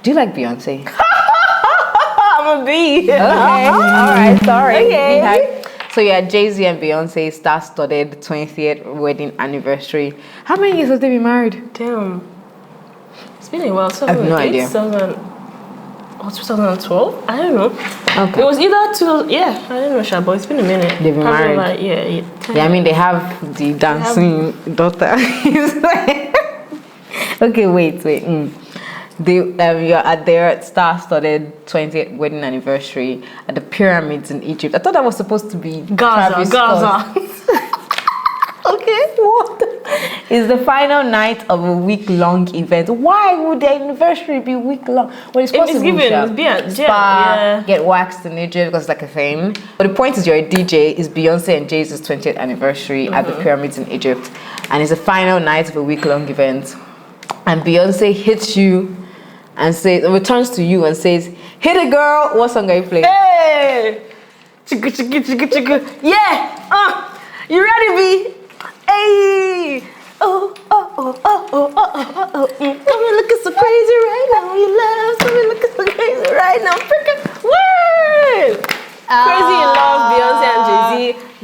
Do you like Beyonce? I'm a bee. Okay. All right. Sorry. Okay. So yeah, Jay-Z and Beyonce star-studded 20th wedding anniversary. How many years have they been married? Damn. It's been a while. I have no idea. 2012? I don't know. Okay. It was either I don't know, Sha, but it's been a minute. They've been Probably married. Yeah, I mean, they have the dancing daughter. Okay, wait. You're at their star-studded 20th wedding anniversary at the pyramids in Egypt. I thought that was supposed to be Travis Scott. Okay, what? It's the final night of a week-long event. Why would the anniversary be week-long? Well, it's supposed to be spa, get waxed in Egypt because it's like a thing. But the point is, you're a DJ. It's Beyonce and Jay-Z's 20th anniversary at the pyramids in Egypt, and it's the final night of a week-long event. And Beyonce hits you and returns to you and says, "Hit it, girl." What song are you playing? Hey! Chicka, chicka, chicka, chicka. Yeah! You ready, B? Hey! Oh. Me looking so crazy right now. You love me looking so crazy right now. Freaking word! Crazy in Love, Beyonce and Jay-Z.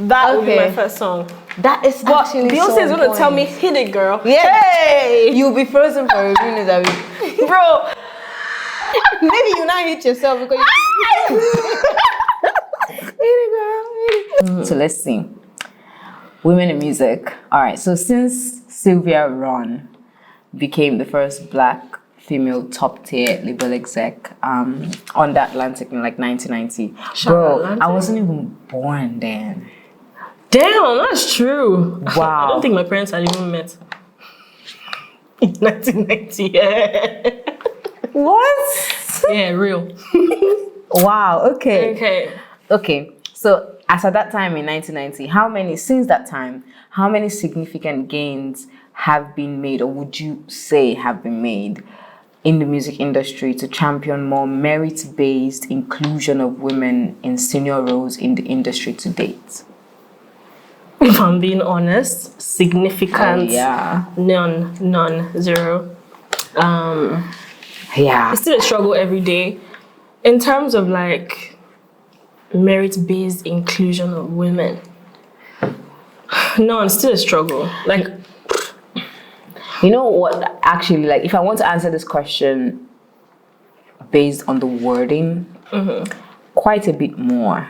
That would be my first song. That is actually Beyonce is gonna tell me, "Hit it, girl." Yeah. Hey! You'll be frozen for a minute, Bro. Maybe you now hit yourself because you hit it, girl. So let's see. Women in music. All right. So since Sylvia Ron became the first Black female top tier label exec on the Atlantic in like 1990, bro, I wasn't even born then. Damn, that's true. Wow. I don't think my parents had even met in 1990. Yeah. What? Yeah, real. Wow. Okay. Okay. So as at that time in 1990, how many significant gains have been made, or would you say have been made, in the music industry to champion more merit-based inclusion of women in senior roles in the industry to date? If I'm being honest, significant. Oh, yeah. None, zero. Yeah. It's still a struggle every day. In terms of like merit-based inclusion of women, no, it's still a struggle. Like, you know what? Actually, like, if I want to answer this question based on the wording, quite a bit more,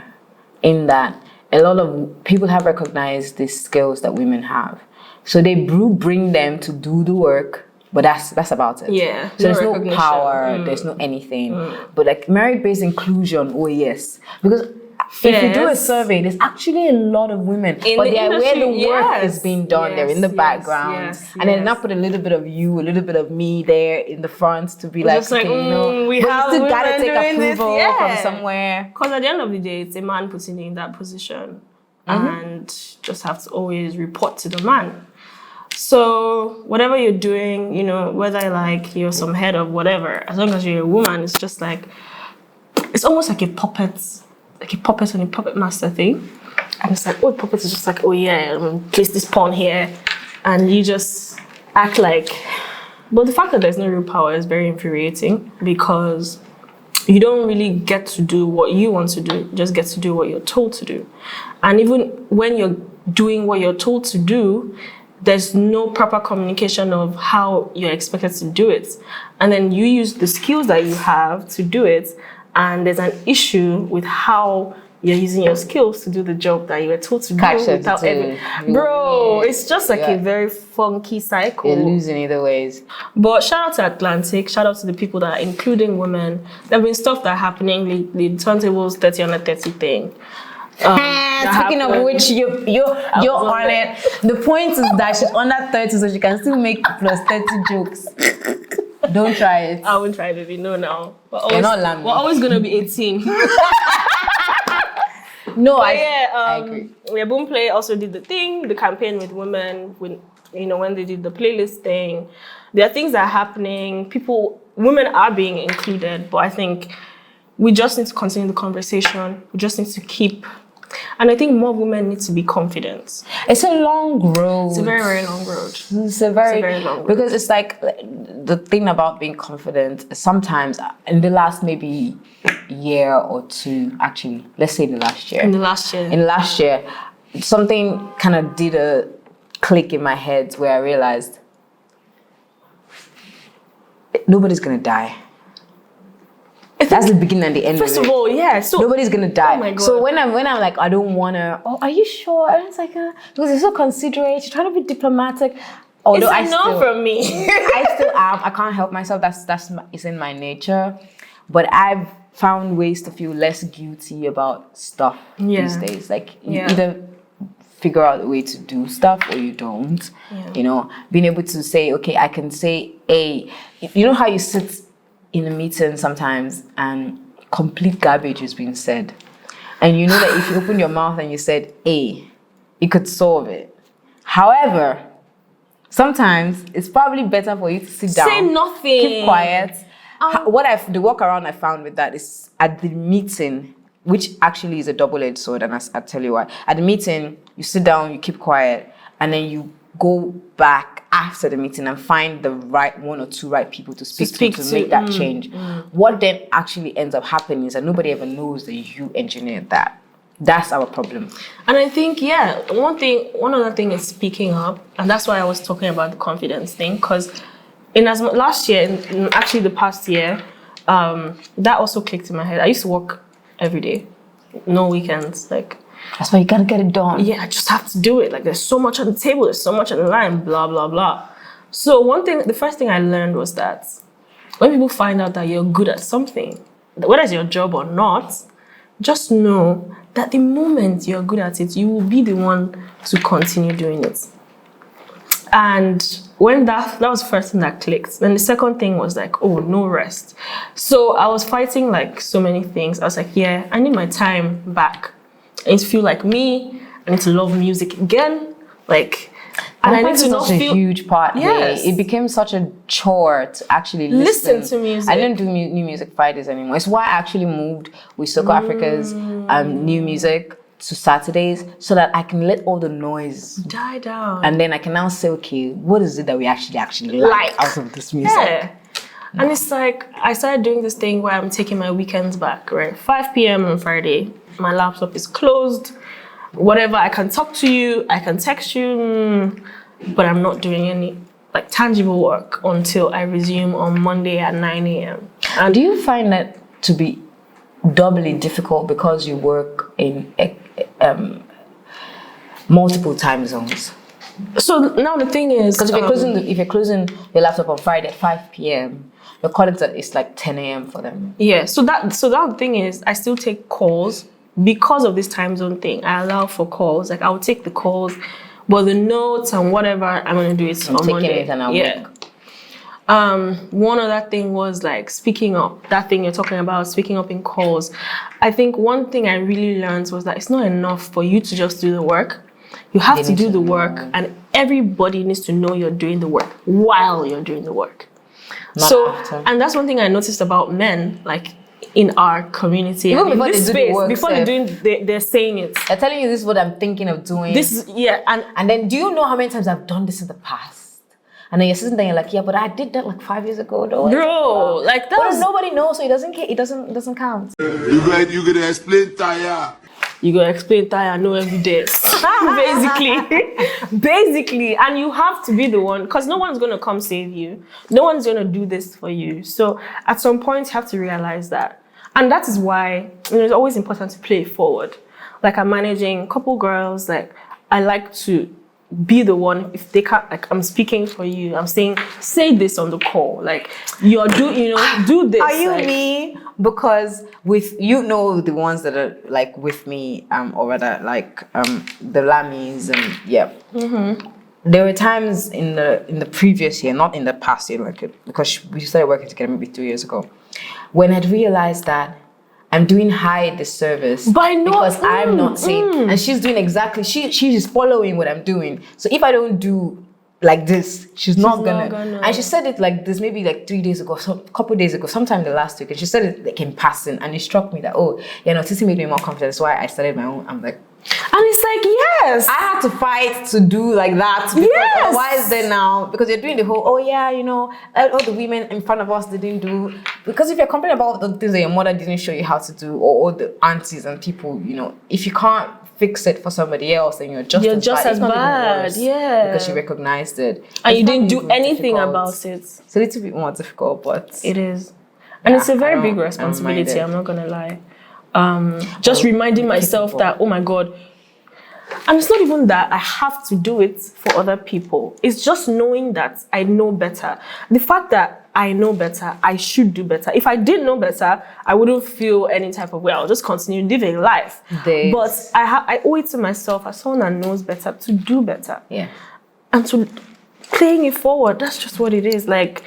in that a lot of people have recognized the skills that women have, so they bring them to do the work. But that's about it. Yeah. So there's no power, there's no anything. But like merit-based inclusion, oh yes. Because if you do a survey, there's actually a lot of women. But they are where the work is being done. They're in the background. And then not put a little bit of you, a little bit of me there in the front to be like, just like, okay, you know, we but have you still gotta women take doing approval this. from somewhere. Because at the end of the day, it's a man putting you in that position. And just have to always report to the man. So whatever you're doing, you know, whether like you're some head of whatever, as long as you're a woman, it's just like, it's almost like a puppet on a puppet master thing. And it's like, oh, puppet is just like, oh yeah, I'm gonna place this pawn here. And you just act like, but the fact that there's no real power is very infuriating, because you don't really get to do what you want to do, you just get to do what you're told to do. And even when you're doing what you're told to do, there's no proper communication of how you're expected to do it. And then you use the skills that you have to do it, and there's an issue with how you're using your skills to do the job that you were told to do without any. Bro, it's just like a very funky cycle. You're losing either ways. But shout out to Atlantic, shout out to the people that are including women. There have been stuff that are happening lately, the turntables 30 under 30 thing. Speaking of which, you're on it. The point is that she's under 30, so she can still make plus 30 jokes. Don't try it. I won't try it, you know now. You're not lambing. We're always going to be 18. No, but I agree. Yeah, Boomplay also did the thing, the campaign with women, when they did the playlist thing. There are things that are happening. Women are being included, but I think we just need to continue the conversation. We just need to keep And I think more women need to be confident. It's a long road. It's a very, very long road. It's a very long road. Because it's like the thing about being confident, sometimes in the last maybe year or two, actually, let's say the last year. In the last year, something kind of did a click in my head where I realized nobody's gonna die. That's the beginning and the end. First of all, yeah. So nobody's gonna die. Oh my God. So when I'm like, I don't wanna. Oh, are you sure? And it's like, because you're so considerate. You're trying to be diplomatic. Although it's a no from me. I still am. I can't help myself. It's in my nature. But I've found ways to feel less guilty about stuff these days. Like you either figure out a way to do stuff or you don't. Yeah. You know, being able to say, okay, I can say A. You know how you sit in a meeting sometimes and complete garbage is being said, and you know that if you open your mouth and you said A, it could solve it. However, sometimes it's probably better for you to sit down, say nothing, keep quiet. The workaround I found with that is at the meeting, which actually is a double-edged sword, and I'll tell you why. At the meeting, you sit down, you keep quiet, and then you go back after the meeting and find the right one or two right people to speak to make that change. What then actually ends up happening is that nobody ever knows that you engineered that. That's our problem. And I think, one other thing is speaking up, and that's why I was talking about the confidence thing, because last year, in actually the past year, that also clicked in my head. I used to work every day, no weekends, like. That's why you gotta get it done. Yeah, I just have to do it. Like, there's so much on the table, there's so much on the line, blah, blah, blah. So the first thing I learned was that when people find out that you're good at something, whether it's your job or not, just know that the moment you're good at it, you will be the one to continue doing it. And when that was the first thing that clicked. Then the second thing was like, oh, no rest. So I was fighting like so many things. I was like, yeah, I need my time back. I need to feel like me. I need to love music again. Like, and I need to not feel a huge part. Yes. It became such a chore to actually listen to music. I didn't do new music Fridays anymore. It's why I actually moved with Soko Africa's new music to Saturdays, so that I can let all the noise die down. And then I can now say, okay, what is it that we actually like out of this music? Yeah. No. And it's like, I started doing this thing where I'm taking my weekends back, right? 5 p.m. on Friday, my laptop is closed. Whatever, I can talk to you, I can text you, but I'm not doing any like tangible work until I resume on Monday at 9 a.m. And do you find that to be doubly difficult because you work in multiple time zones? So now the thing is, because if you're closing your laptop on Friday at 5 p.m., your colleagues it's like 10 a.m. for them. Yeah. So that the thing is, I still take calls because of this time zone thing. I allow for calls. Like, I'll take the calls, but the notes and whatever, I'm gonna do it on Monday. One other thing was like speaking up. That thing you're talking about, speaking up in calls. I think one thing I really learned was that it's not enough for you to just do the work. You have to do the work, and everybody needs to know you're doing the work while you're doing the work. Not after. And that's one thing I noticed about men, like in our community, even in before this they do space, the work, before they're doing, they're saying it. They're telling you this is what I'm thinking of doing. And then do you know how many times I've done this in the past? And then you're sitting there, you're like, yeah, but I did that like 5 years ago, though. Bro, like that. But nobody knows, so it doesn't care. It doesn't count. You gotta explain Taya. You gotta explain Taya, I know every day. Basically, and you have to be the one, because no one's gonna come save you. No one's gonna do this for you. So at some point, you have to realize that. And that is why it's always important to play it forward. Like, I'm managing a couple girls, like I like to be the one, if they can't, like, I'm speaking for you, I'm saying, say this on the call, like, do this. Are you like, me? Because with, the ones that are like with me, or rather like the Lamis and there were times in the previous year, not in the past year, like, because we started working together maybe 2 years ago, when I'd realized that I'm doing high disservice because I'm not saying, and she's doing exactly, she's following what I'm doing. So if I don't do like this, she's not gonna. And she said it like this maybe like 3 days ago, a couple days ago, sometime the last week, and she said it like in passing, and it struck me that, Titi made me more confident. That's why I started my own. I'm like, And it's like, yes. I had to fight to do like that. Because Yes. otherwise, then now, because you're doing the whole, oh yeah, you know, all the women in front of us didn't do. Because if you're complaining about the things that your mother didn't show you how to do, or all the aunties and people, you know, if you can't fix it for somebody else, then you're just as bad. It's not even worse, because you recognized it. And you didn't do anything about it. It's a little bit more difficult, but it is. And it's a very big responsibility, I'm not gonna lie. Just reminding myself that, oh my God. And it's not even that I have to do it for other people. It's just knowing that I know better. The fact that I know better, I should do better. If I didn't know better, I wouldn't feel any type of way. I'll just continue living life. But I owe it to myself as someone that knows better to do better. Yeah. And to playing it forward. That's just what it is. Like,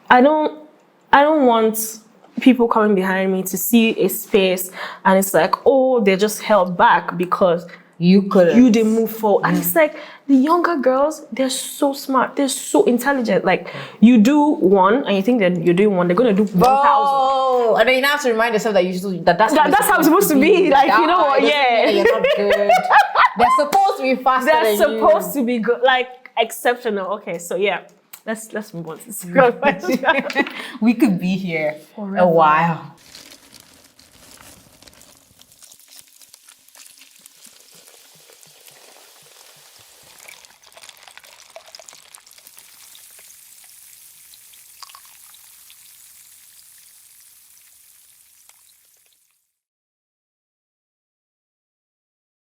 I don't want people coming behind me to see a space and it's like, oh, they're just held back because you didn't move forward. And it's like, the younger girls, they're so smart, they're so intelligent. Like, you do one and you think that you're doing one, they're gonna do 1,000. Oh, and then you have to remind yourself that that's how it's supposed to be. Like, you know what? Yeah, you're not good. They're supposed to be faster. They're supposed to be good, like exceptional. Okay, so yeah. Let's move on to this. We could be here for a while.